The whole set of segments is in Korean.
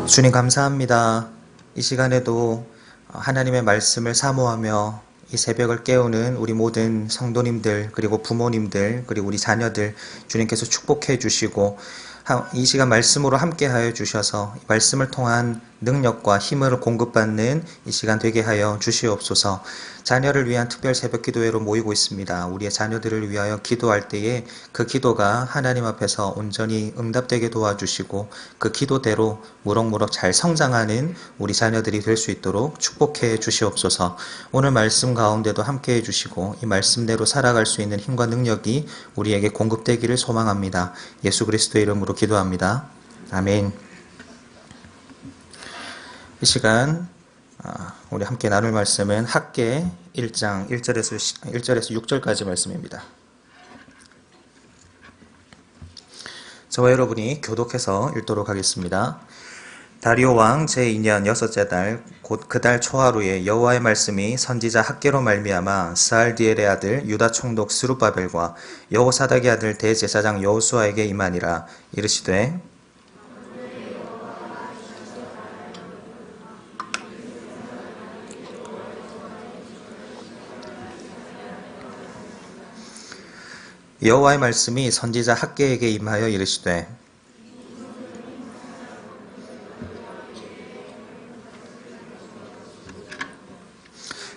주님 감사합니다. 이 시간에도 하나님의 말씀을 사모하며 이 새벽을 깨우는 우리 모든 성도님들, 그리고 부모님들, 그리고 우리 자녀들 주님께서 축복해 주시고 이 시간 말씀으로 함께 하여 주셔서 말씀을 통한 능력과 힘을 공급받는 이 시간 되게 하여 주시옵소서. 자녀를 위한 특별 새벽 기도회로 모이고 있습니다. 우리의 자녀들을 위하여 기도할 때에 그 기도가 하나님 앞에서 온전히 응답되게 도와주시고 그 기도대로 무럭무럭 잘 성장하는 우리 자녀들이 될 수 있도록 축복해 주시옵소서. 오늘 말씀 가운데도 함께 해주시고 이 말씀대로 살아갈 수 있는 힘과 능력이 우리에게 공급되기를 소망합니다. 예수 그리스도의 이름으로 기도합니다. 아멘. 이 시간 우리 함께 나눌 말씀은 학개 1장 1절에서 6절까지 말씀입니다. 저와 여러분이 교독해서 읽도록 하겠습니다. 다리오 왕 제2년 6째 달 곧 그 달 초하루에 여호와의 말씀이 선지자 학개로 말미암아 스알디엘의 아들 유다 총독 스룹바벨과 여호사닥의 아들 대제사장 여호수아에게 임하니라. 이르시되 여호와의 말씀이 선지자 학개에게 임하여 이르시되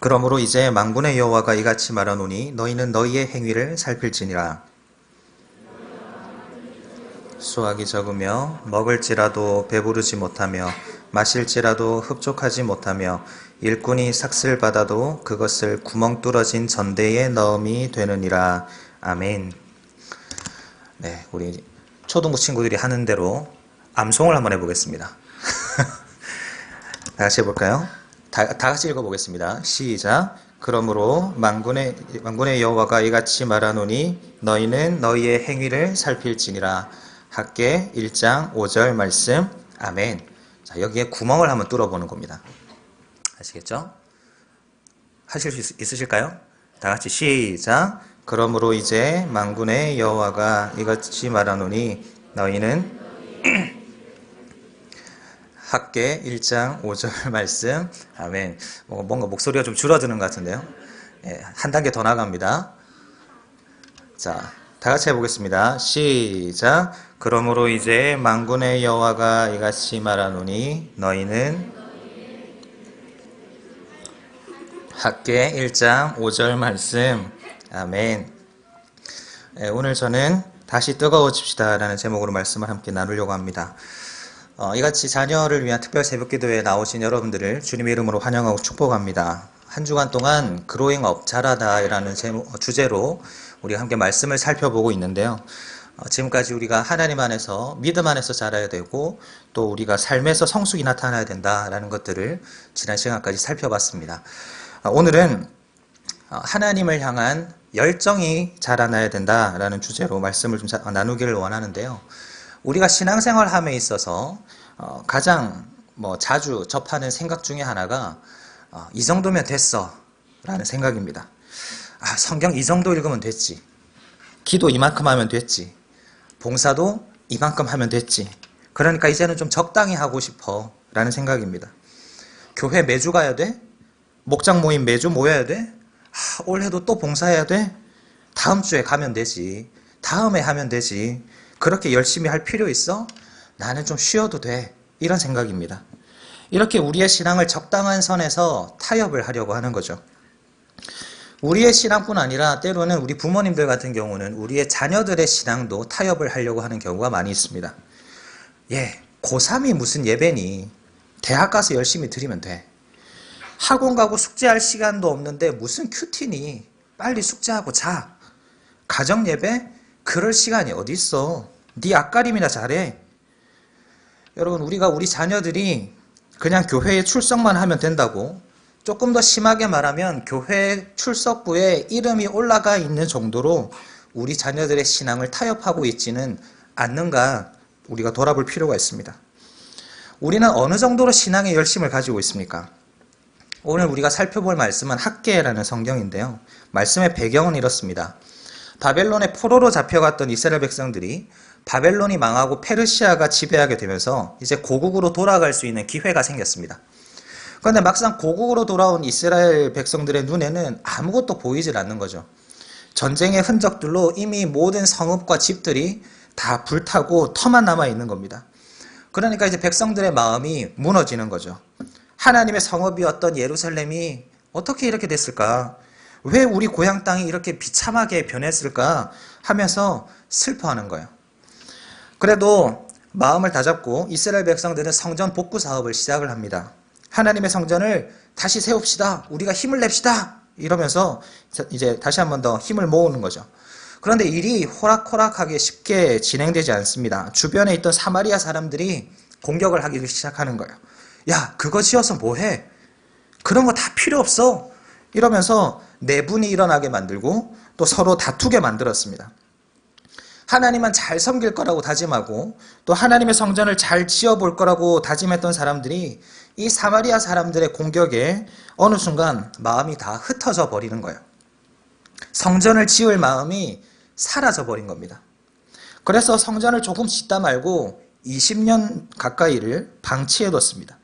그러므로 이제 만군의 여호와가 이같이 말하노니 너희는 너희의 행위를 살필지니라. 수확이 적으며 먹을지라도 배부르지 못하며 마실지라도 흡족하지 못하며 일꾼이 삭슬 받아도 그것을 구멍 뚫어진 전대에 넣음이 되느니라. 아멘. 네, 우리 초등부 친구들이 하는 대로 암송을 한번 해보겠습니다. 다 같이 해볼까요? 다 같이 읽어보겠습니다. 시작. 그러므로 만군의 여호와가 이같이 말하노니 너희는 너희의 행위를 살필지니라. 학개 1장 5절 말씀. 아멘. 자, 여기에 구멍을 한번 뚫어보는 겁니다. 아시겠죠? 하실 수 있으실까요? 다 같이 시작. 그러므로 이제 만군의 여호와가 이같이 말하노니 너희는 학개 1장 5절 말씀. 아멘. 뭔가 목소리가 좀 줄어드는 것 같은데요. 한 단계 더 나갑니다. 자, 다 같이 해보겠습니다. 시작. 그러므로 이제 만군의 여호와가 이같이 말하노니 너희는 학개 1장 5절 말씀. 아멘. 오늘 저는 다시 뜨거워집시다 라는 제목으로 말씀을 함께 나누려고 합니다. 이같이 자녀를 위한 특별 새벽기도에 나오신 여러분들을 주님의 이름으로 환영하고 축복합니다. 한 주간 동안 그로잉업 자라다 라는 주제로 우리가 함께 말씀을 살펴보고 있는데요. 지금까지 우리가 하나님 안에서 믿음 안에서 자라야 되고 또 우리가 삶에서 성숙이 나타나야 된다라는 것들을 지난 시간까지 살펴봤습니다. 오늘은 하나님을 향한 열정이 자라나야 된다라는 주제로 말씀을 좀 나누기를 원하는데요. 우리가 신앙생활 함에 있어서 가장 자주 접하는 생각 중에 하나가 이 정도면 됐어 라는 생각입니다. 성경 이 정도 읽으면 됐지. 기도 이만큼 하면 됐지. 봉사도 이만큼 하면 됐지. 그러니까 이제는 좀 적당히 하고 싶어 라는 생각입니다. 교회 매주 가야 돼? 목장 모임 매주 모여야 돼? 올해도 또 봉사해야 돼? 다음 주에 가면 되지. 다음에 하면 되지. 그렇게 열심히 할 필요 있어? 나는 좀 쉬어도 돼. 이런 생각입니다. 이렇게 우리의 신앙을 적당한 선에서 타협을 하려고 하는 거죠. 우리의 신앙뿐 아니라 때로는 우리 부모님들 같은 경우는 우리의 자녀들의 신앙도 타협을 하려고 하는 경우가 많이 있습니다. 고3이 무슨 예배니? 대학 가서 열심히 드리면 돼. 학원 가고 숙제할 시간도 없는데 무슨 큐티니? 빨리 숙제하고 자. 가정 예배? 그럴 시간이 어디 있어? 네 앞가림이나 잘해. 여러분, 우리가 우리 자녀들이 그냥 교회에 출석만 하면 된다고, 조금 더 심하게 말하면 교회 출석부에 이름이 올라가 있는 정도로 우리 자녀들의 신앙을 타협하고 있지는 않는가 우리가 돌아볼 필요가 있습니다. 우리는 어느 정도로 신앙의 열심을 가지고 있습니까? 오늘 우리가 살펴볼 말씀은 학개라는 성경인데요. 말씀의 배경은 이렇습니다. 바벨론의 포로로 잡혀갔던 이스라엘 백성들이 바벨론이 망하고 페르시아가 지배하게 되면서 이제 고국으로 돌아갈 수 있는 기회가 생겼습니다. 그런데 막상 고국으로 돌아온 이스라엘 백성들의 눈에는 아무것도 보이질 않는 거죠. 전쟁의 흔적들로 이미 모든 성읍과 집들이 다 불타고 터만 남아 있는 겁니다. 그러니까 이제 백성들의 마음이 무너지는 거죠. 하나님의 성읍이었던 예루살렘이 어떻게 이렇게 됐을까? 왜 우리 고향 땅이 이렇게 비참하게 변했을까? 하면서 슬퍼하는 거예요. 그래도 마음을 다잡고 이스라엘 백성들은 성전 복구 사업을 시작을 합니다. 하나님의 성전을 다시 세웁시다. 우리가 힘을 냅시다. 이러면서 이제 다시 한 번 더 힘을 모으는 거죠. 그런데 일이 호락호락하게 쉽게 진행되지 않습니다. 주변에 있던 사마리아 사람들이 공격을 하기 시작하는 거예요. 야, 그거 지어서 뭐해? 그런 거 다 필요 없어. 이러면서 내분이 일어나게 만들고 또 서로 다투게 만들었습니다. 하나님만 잘 섬길 거라고 다짐하고 또 하나님의 성전을 잘 지어볼 거라고 다짐했던 사람들이 이 사마리아 사람들의 공격에 어느 순간 마음이 다 흩어져 버리는 거예요. 성전을 지을 마음이 사라져 버린 겁니다. 그래서 성전을 조금 짓다 말고 20년 가까이를 방치해뒀습니다.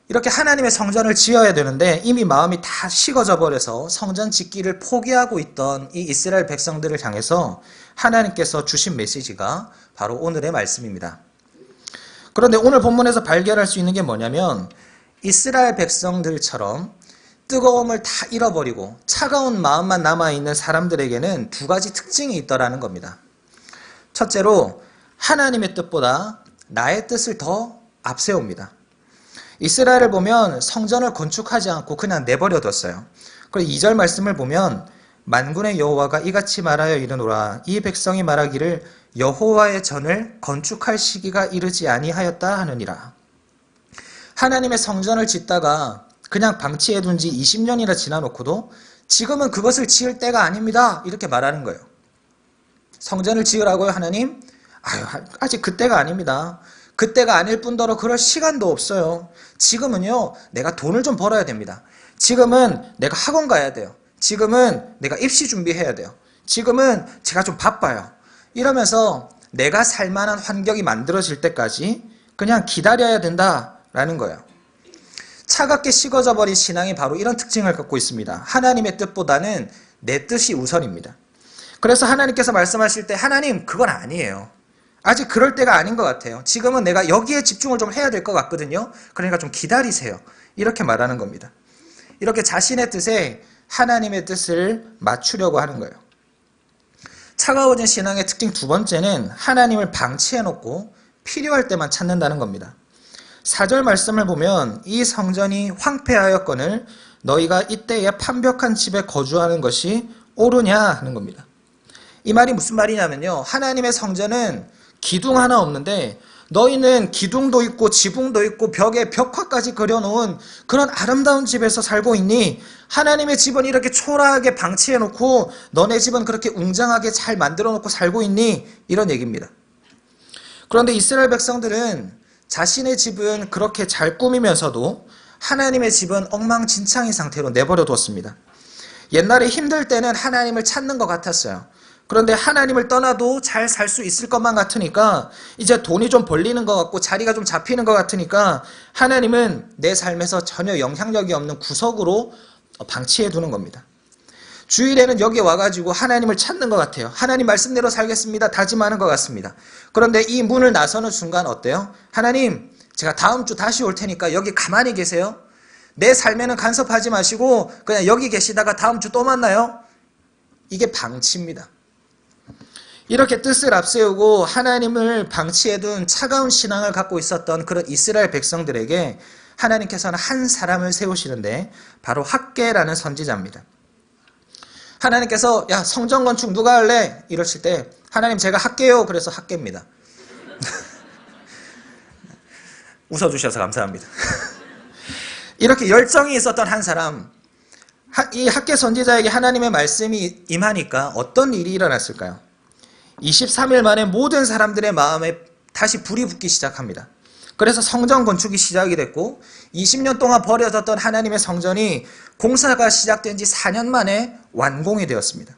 이렇게 하나님의 성전을 지어야 되는데 이미 마음이 다 식어져 버려서 성전 짓기를 포기하고 있던 이 이스라엘 백성들을 향해서 하나님께서 주신 메시지가 바로 오늘의 말씀입니다. 그런데 오늘 본문에서 발견할 수 있는 게 뭐냐면 이스라엘 백성들처럼 뜨거움을 다 잃어버리고 차가운 마음만 남아있는 사람들에게는 두 가지 특징이 있더라는 겁니다. 첫째로 하나님의 뜻보다 나의 뜻을 더 앞세웁니다. 이스라엘을 보면 성전을 건축하지 않고 그냥 내버려뒀어요. 그리고 2절 말씀을 보면 만군의 여호와가 이같이 말하여 이르노라 이 백성이 말하기를 여호와의 전을 건축할 시기가 이르지 아니하였다 하느니라. 하나님의 성전을 짓다가 그냥 방치해둔 지 20년이나 지나놓고도 지금은 그것을 지을 때가 아닙니다. 이렇게 말하는 거예요. 성전을 지으라고요, 하나님? 아직 그때가 아닙니다. 그때가 아닐 뿐더러 그럴 시간도 없어요. 지금은요, 내가 돈을 좀 벌어야 됩니다. 지금은 내가 학원 가야 돼요. 지금은 내가 입시 준비해야 돼요. 지금은 제가 좀 바빠요. 이러면서 내가 살만한 환경이 만들어질 때까지 그냥 기다려야 된다라는 거예요. 차갑게 식어져 버린 신앙이 바로 이런 특징을 갖고 있습니다. 하나님의 뜻보다는 내 뜻이 우선입니다. 그래서 하나님께서 말씀하실 때 하나님 그건 아니에요. 아직 그럴 때가 아닌 것 같아요. 지금은 내가 여기에 집중을 좀 해야 될 것 같거든요. 그러니까 좀 기다리세요. 이렇게 말하는 겁니다. 이렇게 자신의 뜻에 하나님의 뜻을 맞추려고 하는 거예요. 차가워진 신앙의 특징 두 번째는 하나님을 방치해놓고 필요할 때만 찾는다는 겁니다. 4절 말씀을 보면 이 성전이 황폐하였거늘 너희가 이때에 판벽한 집에 거주하는 것이 옳으냐 하는 겁니다. 이 말이 무슨 말이냐면요. 하나님의 성전은 기둥 하나 없는데 너희는 기둥도 있고 지붕도 있고 벽에 벽화까지 그려놓은 그런 아름다운 집에서 살고 있니? 하나님의 집은 이렇게 초라하게 방치해놓고 너네 집은 그렇게 웅장하게 잘 만들어놓고 살고 있니? 이런 얘기입니다. 그런데 이스라엘 백성들은 자신의 집은 그렇게 잘 꾸미면서도 하나님의 집은 엉망진창인 상태로 내버려 뒀습니다. 옛날에 힘들 때는 하나님을 찾는 것 같았어요. 그런데 하나님을 떠나도 잘 살 수 있을 것만 같으니까 이제 돈이 좀 벌리는 것 같고 자리가 좀 잡히는 것 같으니까 하나님은 내 삶에서 전혀 영향력이 없는 구석으로 방치해 두는 겁니다. 주일에는 여기에 와가지고 하나님을 찾는 것 같아요. 하나님 말씀대로 살겠습니다. 다짐하는 것 같습니다. 그런데 이 문을 나서는 순간 어때요? 하나님, 제가 다음 주 다시 올 테니까 여기 가만히 계세요. 내 삶에는 간섭하지 마시고 그냥 여기 계시다가 다음 주 또 만나요. 이게 방치입니다. 이렇게 뜻을 앞세우고 하나님을 방치해둔 차가운 신앙을 갖고 있었던 그런 이스라엘 백성들에게 하나님께서는 한 사람을 세우시는데 바로 학개라는 선지자입니다. 하나님께서 야 성전 건축 누가 할래? 이러실 때 하나님 제가 할게요. 그래서 학개입니다. 웃어주셔서 감사합니다. 이렇게 열정이 있었던 한 사람, 이 학개 선지자에게 하나님의 말씀이 임하니까 어떤 일이 일어났을까요? 23일 만에 모든 사람들의 마음에 다시 불이 붙기 시작합니다. 그래서 성전 건축이 시작이 됐고 20년 동안 버려졌던 하나님의 성전이 공사가 시작된 지 4년 만에 완공이 되었습니다.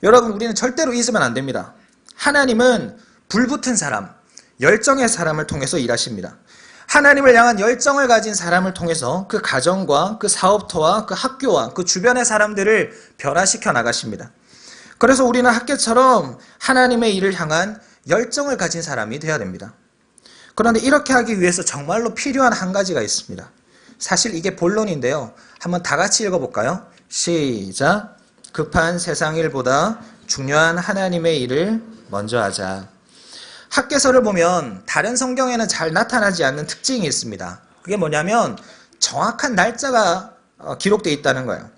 여러분 우리는 절대로 잊으면 안 됩니다. 하나님은 불붙은 사람, 열정의 사람을 통해서 일하십니다. 하나님을 향한 열정을 가진 사람을 통해서 그 가정과 그 사업터와 그 학교와 그 주변의 사람들을 변화시켜 나가십니다. 그래서 우리는 학교처럼 하나님의 일을 향한 열정을 가진 사람이 되어야 됩니다. 그런데 이렇게 하기 위해서 정말로 필요한 한 가지가 있습니다. 사실 이게 본론인데요. 한번 다 같이 읽어볼까요? 시작. 급한 세상 일보다 중요한 하나님의 일을 먼저 하자. 학개서를 보면 다른 성경에는 잘 나타나지 않는 특징이 있습니다. 그게 뭐냐면 정확한 날짜가 기록되어 있다는 거예요.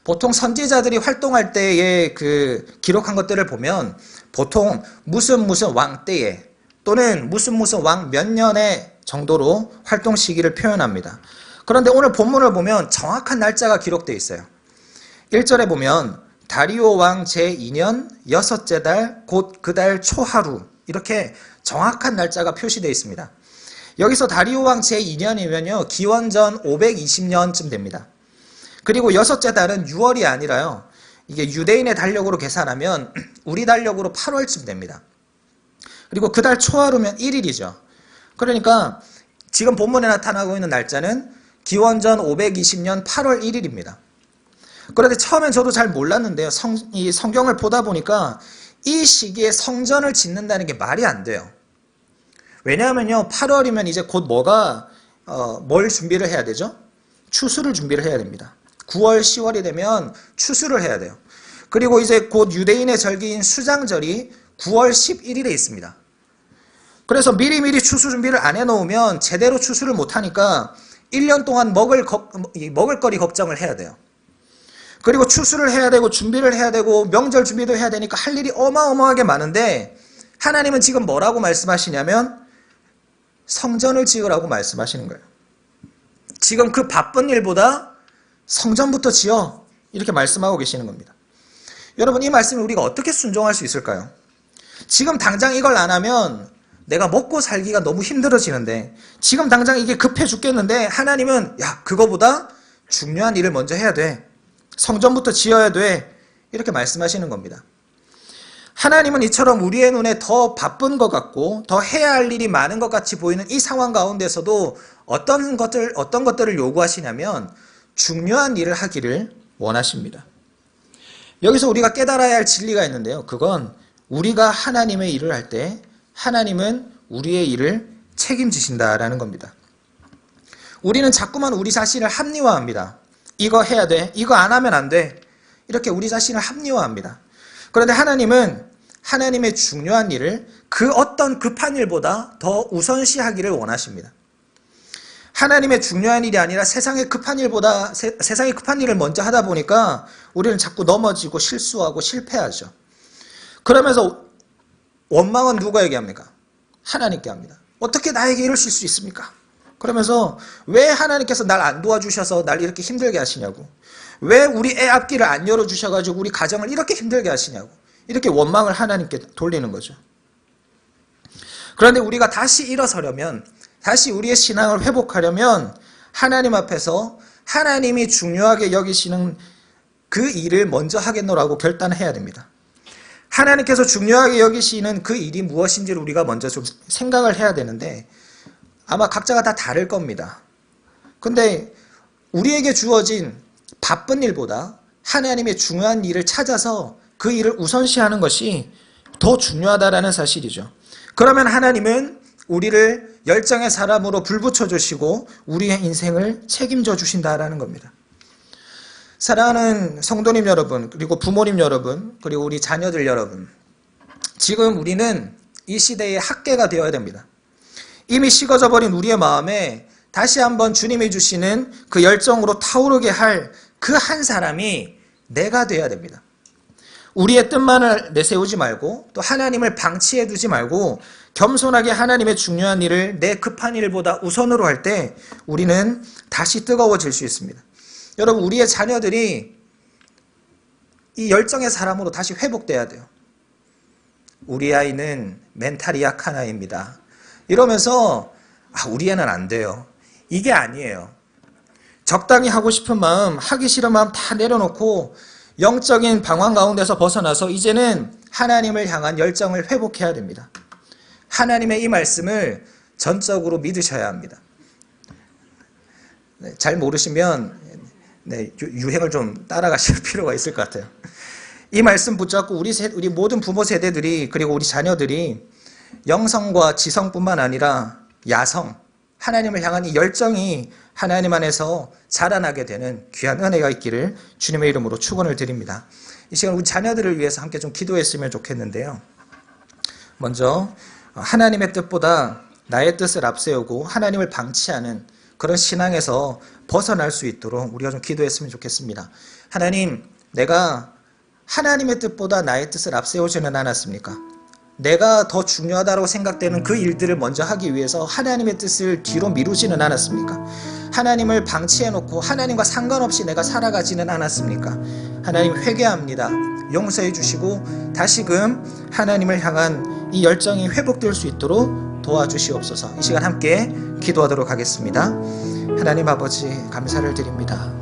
보통 선지자들이 활동할 때에 그 기록한 것들을 보면 보통 무슨 왕 때에 또는 무슨 왕 몇 년의 정도로 활동 시기를 표현합니다. 그런데 오늘 본문을 보면 정확한 날짜가 기록되어 있어요. 1절에 보면 다리오 왕 제2년 여섯째 달 곧 그 달 초하루, 이렇게 정확한 날짜가 표시되어 있습니다. 여기서 다리오 왕 제2년이면요 기원전 520년쯤 됩니다. 그리고 여섯째 달은 6월이 아니라요, 이게 유대인의 달력으로 계산하면 우리 달력으로 8월쯤 됩니다. 그리고 그 달 초하루면 1일이죠. 그러니까 지금 본문에 나타나고 있는 날짜는 기원전 520년 8월 1일입니다. 그런데 처음엔 저도 잘 몰랐는데요. 이 성경을 보다 보니까 이 시기에 성전을 짓는다는 게 말이 안 돼요. 왜냐하면요, 8월이면 이제 곧 뭘 준비를 해야 되죠? 추수를 준비를 해야 됩니다. 9월, 10월이 되면 추수를 해야 돼요. 그리고 이제 곧 유대인의 절기인 수장절이 9월 11일에 있습니다. 그래서 미리미리 추수 준비를 안 해놓으면 제대로 추수를 못하니까 1년 동안 먹을거리 걱정을 해야 돼요. 그리고 추수를 해야 되고 준비를 해야 되고 명절 준비도 해야 되니까 할 일이 어마어마하게 많은데 하나님은 지금 뭐라고 말씀하시냐면 성전을 지으라고 말씀하시는 거예요. 지금 그 바쁜 일보다 성전부터 지어, 이렇게 말씀하고 계시는 겁니다. 여러분, 이 말씀을 우리가 어떻게 순종할 수 있을까요? 지금 당장 이걸 안 하면 내가 먹고 살기가 너무 힘들어지는데, 지금 당장 이게 급해 죽겠는데 하나님은 야, 그거보다 중요한 일을 먼저 해야 돼, 성전부터 지어야 돼, 이렇게 말씀하시는 겁니다. 하나님은 이처럼 우리의 눈에 더 바쁜 것 같고 더 해야 할 일이 많은 것 같이 보이는 이 상황 가운데서도 어떤 것들을 요구하시냐면 중요한 일을 하기를 원하십니다. 여기서 우리가 깨달아야 할 진리가 있는데요. 그건 우리가 하나님의 일을 할 때 하나님은 우리의 일을 책임지신다라는 겁니다. 우리는 자꾸만 우리 자신을 합리화합니다. 이거 해야 돼, 이거 안 하면 안 돼, 이렇게 우리 자신을 합리화합니다. 그런데 하나님은 하나님의 중요한 일을 그 어떤 급한 일보다 더 우선시하기를 원하십니다. 하나님의 중요한 일이 아니라 세상의 급한 일을 먼저 하다 보니까 우리는 자꾸 넘어지고 실수하고 실패하죠. 그러면서 원망은 누구에게 합니까? 하나님께 합니다. 어떻게 나에게 이러실 수 있습니까? 그러면서 왜 하나님께서 날 안 도와주셔서 날 이렇게 힘들게 하시냐고, 왜 우리 애 앞길을 안 열어주셔가지고 우리 가정을 이렇게 힘들게 하시냐고, 이렇게 원망을 하나님께 돌리는 거죠. 그런데 우리가 다시 일어서려면, 다시 우리의 신앙을 회복하려면 하나님 앞에서 하나님이 중요하게 여기시는 그 일을 먼저 하겠노라고 결단해야 됩니다. 하나님께서 중요하게 여기시는 그 일이 무엇인지를 우리가 먼저 좀 생각을 해야 되는데 아마 각자가 다 다를 겁니다. 근데 우리에게 주어진 바쁜 일보다 하나님의 중요한 일을 찾아서 그 일을 우선시하는 것이 더 중요하다라는 사실이죠. 그러면 하나님은 우리를 열정의 사람으로 불붙여 주시고 우리의 인생을 책임져 주신다라는 겁니다. 사랑하는 성도님 여러분, 그리고 부모님 여러분, 그리고 우리 자녀들 여러분, 지금 우리는 이 시대의 학계가 되어야 됩니다. 이미 식어져 버린 우리의 마음에 다시 한번 주님이 주시는 그 열정으로 타오르게 할 그 한 사람이 내가 되어야 됩니다. 우리의 뜻만을 내세우지 말고 또 하나님을 방치해 두지 말고 겸손하게 하나님의 중요한 일을 내 급한 일보다 우선으로 할 때 우리는 다시 뜨거워질 수 있습니다. 여러분, 우리의 자녀들이 이 열정의 사람으로 다시 회복돼야 돼요. 우리 아이는 멘탈이 약한 아이입니다. 이러면서 우리 애는 안 돼요. 이게 아니에요. 적당히 하고 싶은 마음, 하기 싫은 마음 다 내려놓고 영적인 방황 가운데서 벗어나서 이제는 하나님을 향한 열정을 회복해야 됩니다. 하나님의 이 말씀을 전적으로 믿으셔야 합니다. 네, 잘 모르시면 유행을 좀 따라가실 필요가 있을 것 같아요. 이 말씀 붙잡고 우리 모든 부모 세대들이, 그리고 우리 자녀들이 영성과 지성뿐만 아니라 야성, 하나님을 향한 이 열정이 하나님 안에서 자라나게 되는 귀한 은혜가 있기를 주님의 이름으로 축원을 드립니다. 이 시간 우리 자녀들을 위해서 함께 좀 기도했으면 좋겠는데요. 먼저 하나님의 뜻보다 나의 뜻을 앞세우고 하나님을 방치하는 그런 신앙에서 벗어날 수 있도록 우리가 좀 기도했으면 좋겠습니다. 하나님, 내가 하나님의 뜻보다 나의 뜻을 앞세우지는 않았습니까? 내가 더 중요하다고 생각되는 그 일들을 먼저 하기 위해서 하나님의 뜻을 뒤로 미루지는 않았습니까? 하나님을 방치해놓고 하나님과 상관없이 내가 살아가지는 않았습니까? 하나님, 회개합니다. 용서해 주시고 다시금 하나님을 향한 이 열정이 회복될 수 있도록 도와주시옵소서. 이 시간 함께 기도하도록 하겠습니다. 하나님 아버지, 감사를 드립니다.